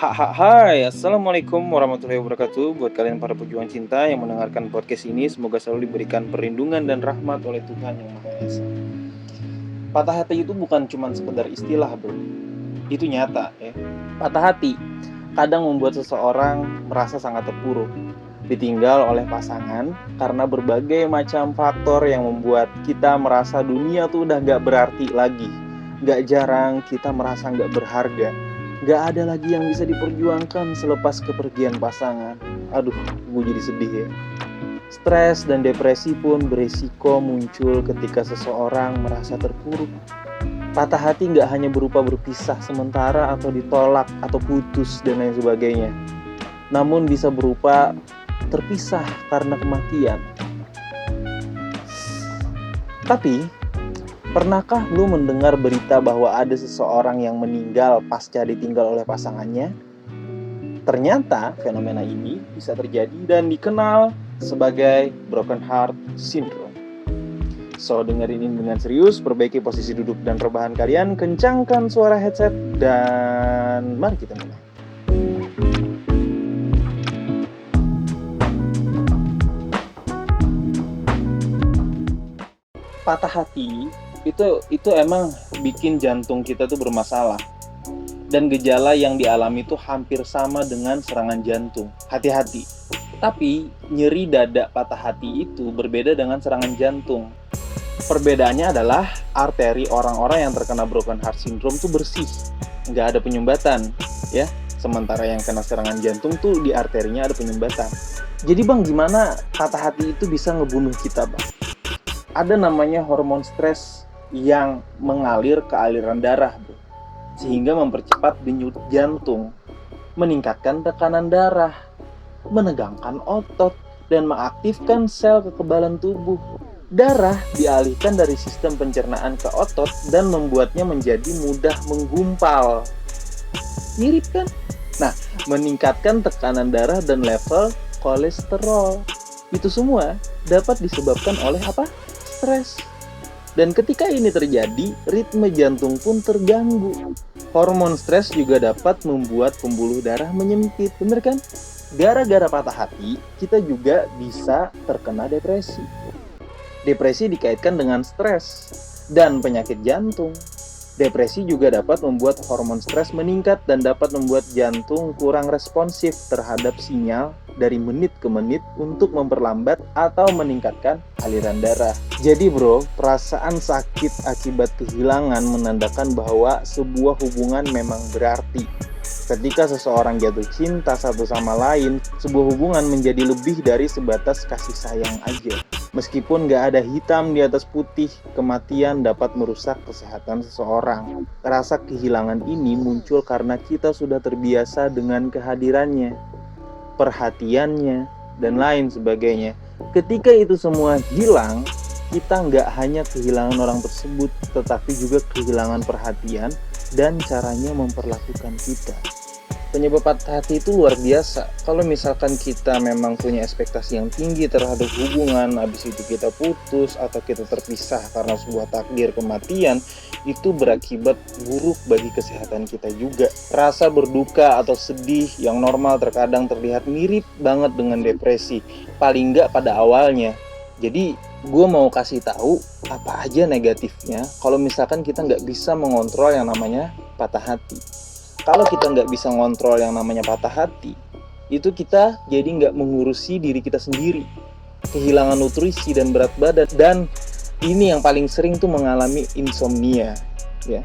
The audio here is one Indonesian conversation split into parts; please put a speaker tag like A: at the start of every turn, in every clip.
A: Hai, Assalamualaikum warahmatullahi wabarakatuh. Buat kalian para pejuang cinta yang mendengarkan podcast ini, semoga selalu diberikan perlindungan dan rahmat oleh Tuhan Yang Maha Esa. Patah hati itu bukan cuma sekedar istilah, bro. Itu nyata, ya. Patah hati kadang membuat seseorang merasa sangat terpuruk, ditinggal oleh pasangan karena berbagai macam faktor yang membuat kita merasa dunia tuh udah gak berarti lagi. Gak jarang kita merasa gak berharga. Gak ada lagi yang bisa diperjuangkan selepas kepergian pasangan. Aduh, gue jadi sedih ya. Stres dan depresi pun beresiko muncul ketika seseorang merasa terpuruk. Patah hati gak hanya berupa berpisah sementara atau ditolak atau putus dan lain sebagainya. Namun bisa berupa terpisah karena kematian. Tapi, pernahkah lu mendengar berita bahwa ada seseorang yang meninggal pasca ditinggal oleh pasangannya? Ternyata fenomena ini bisa terjadi dan dikenal sebagai broken heart syndrome. So, dengerin ini dengan serius, perbaiki posisi duduk dan rebahan kalian, kencangkan suara headset, dan mari kita mulai. Patah hati itu emang bikin jantung kita tuh bermasalah, dan gejala yang dialami itu hampir sama dengan serangan jantung. Hati-hati. Tapi nyeri dada patah hati itu berbeda dengan serangan jantung. Perbedaannya adalah arteri orang-orang yang terkena broken heart syndrome tuh bersih, nggak ada penyumbatan, ya. Sementara yang kena serangan jantung tuh di arterinya ada penyumbatan. Jadi bang, gimana patah hati itu bisa ngebunuh kita, bang? Ada namanya hormon stres yang mengalir ke aliran darah, bro, sehingga mempercepat denyut jantung, meningkatkan tekanan darah, menegangkan otot, dan mengaktifkan sel kekebalan tubuh. Darah dialihkan dari sistem pencernaan ke otot dan membuatnya menjadi mudah menggumpal. Mirip kan? Nah, meningkatkan tekanan darah dan level kolesterol. Itu semua dapat disebabkan oleh apa? Stres. Dan ketika ini terjadi, ritme jantung pun terganggu. Hormon stres juga dapat membuat pembuluh darah menyempit, bener kan? Gara-gara patah hati, kita juga bisa terkena depresi. Depresi dikaitkan dengan stres dan penyakit jantung. Depresi juga dapat membuat hormon stres meningkat dan dapat membuat jantung kurang responsif terhadap sinyal dari menit ke menit untuk memperlambat atau meningkatkan aliran darah. Jadi bro, perasaan sakit akibat kehilangan menandakan bahwa sebuah hubungan memang berarti. Ketika seseorang jatuh cinta satu sama lain, sebuah hubungan menjadi lebih dari sebatas kasih sayang aja. Meskipun gak ada hitam di atas putih, kematian dapat merusak kesehatan seseorang. Rasa kehilangan ini muncul karena kita sudah terbiasa dengan kehadirannya, perhatiannya, dan lain sebagainya. Ketika itu semua hilang, kita gak hanya kehilangan orang tersebut, tetapi juga kehilangan perhatian dan caranya memperlakukan kita. Penyebab patah hati itu luar biasa. Kalau misalkan kita memang punya ekspektasi yang tinggi terhadap hubungan, habis itu kita putus atau kita terpisah karena sebuah takdir kematian, itu berakibat buruk bagi kesehatan kita juga. Rasa berduka atau sedih yang normal terkadang terlihat mirip banget dengan depresi, paling nggak pada awalnya. Jadi gue mau kasih tahu apa aja negatifnya kalau misalkan kita nggak bisa mengontrol yang namanya patah hati. Kalau kita nggak bisa ngontrol yang namanya patah hati, itu kita jadi nggak mengurusi diri kita sendiri. Kehilangan nutrisi dan berat badan, dan ini yang paling sering tuh mengalami insomnia, ya.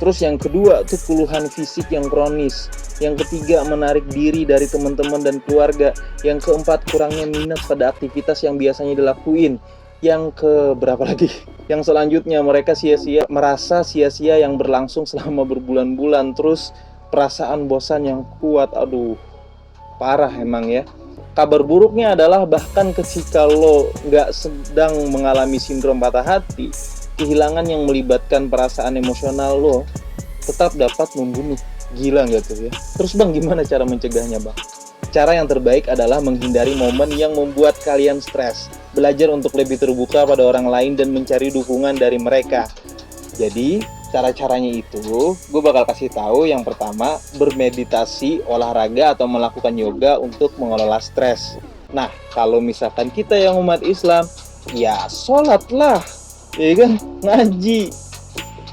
A: Terus yang kedua tuh keluhan fisik yang kronis. Yang ketiga, menarik diri dari teman-teman dan keluarga. Yang keempat, kurangnya minat pada aktivitas yang biasanya dilakuin. Yang keberapa lagi? Yang selanjutnya, mereka merasa sia-sia yang berlangsung selama berbulan-bulan. Terus perasaan bosan yang kuat. Aduh, parah emang ya. Kabar buruknya adalah bahkan ketika lo nggak sedang mengalami sindrom patah hati, kehilangan yang melibatkan perasaan emosional lo tetap dapat membunuh. Gila nggak tuh ya? Terus bang, gimana cara mencegahnya bang? Cara yang terbaik adalah menghindari momen yang membuat kalian stres. Belajar untuk lebih terbuka pada orang lain dan mencari dukungan dari mereka. Jadi, Cara-caranya itu, gue bakal kasih tahu. Yang pertama, bermeditasi, olahraga, atau melakukan yoga untuk mengelola stres. Nah, kalau misalkan kita yang umat Islam, ya sholat lah, ya kan, ngaji.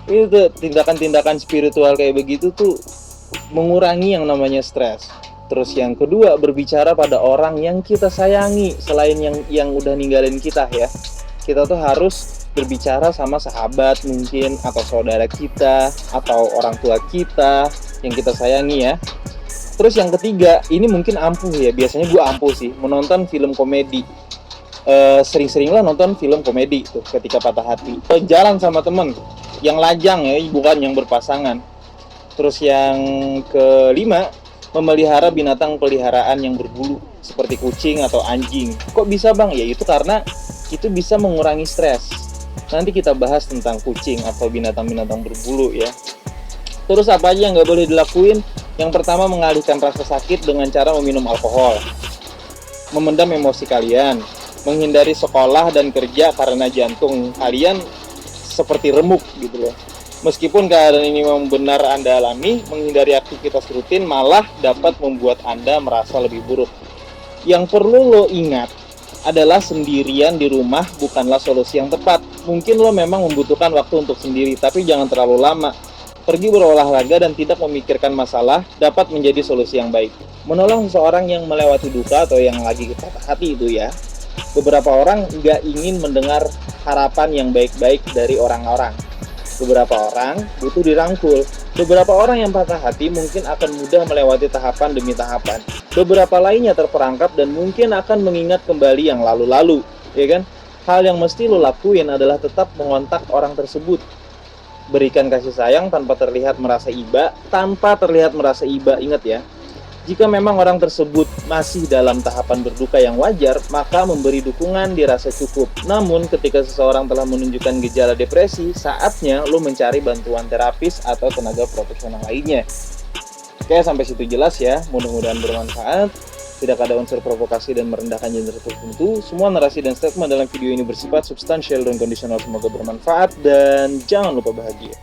A: Itu tindakan-tindakan spiritual kayak begitu tuh mengurangi yang namanya stres. Terus yang kedua, berbicara pada orang yang kita sayangi selain yang udah ninggalin kita ya. Kita tuh harus berbicara sama sahabat mungkin, atau saudara kita, atau orang tua kita yang kita sayangi ya. Terus yang ketiga, ini mungkin ampuh ya, biasanya gue ampuh sih, menonton film komedi. Sering-seringlah nonton film komedi tuh ketika patah hati. Jalan sama temen yang lajang ya, bukan yang berpasangan. Terus yang kelima, memelihara binatang peliharaan yang berbulu seperti kucing atau anjing. Kok bisa bang? Ya itu karena itu bisa mengurangi stres. Nanti kita bahas tentang kucing atau binatang-binatang berbulu ya. Terus apa aja yang nggak boleh dilakuin? Yang pertama, mengalihkan rasa sakit dengan cara meminum alkohol, memendam emosi kalian, menghindari sekolah dan kerja karena jantung kalian seperti remuk gitu loh. Meskipun keadaan ini memang benar Anda alami, menghindari aktivitas rutin malah dapat membuat Anda merasa lebih buruk. Yang perlu lo ingat adalah sendirian di rumah bukanlah solusi yang tepat. Mungkin lo memang membutuhkan waktu untuk sendiri, tapi jangan terlalu lama. Pergi berolahraga dan tidak memikirkan masalah dapat menjadi solusi yang baik. Menolong seseorang yang melewati duka atau yang lagi patah hati itu ya. Beberapa orang nggak ingin mendengar harapan yang baik-baik dari orang-orang. Beberapa orang butuh dirangkul. Beberapa orang yang patah hati mungkin akan mudah melewati tahapan demi tahapan. Beberapa lainnya terperangkap dan mungkin akan mengingat kembali yang lalu-lalu, ya kan? Hal yang mesti lo lakuin adalah tetap mengontak orang tersebut. Berikan kasih sayang tanpa terlihat merasa iba. Ingat ya. Jika memang orang tersebut masih dalam tahapan berduka yang wajar, maka memberi dukungan dirasa cukup. Namun, ketika seseorang telah menunjukkan gejala depresi, saatnya lo mencari bantuan terapis atau tenaga profesional lainnya. Oke, sampai situ jelas ya. Mudah-mudahan bermanfaat. Tidak ada unsur provokasi dan merendahkan gender tertentu. Semua narasi dan statement dalam video ini bersifat substansial dan kondisional. Semoga bermanfaat dan jangan lupa bahagia.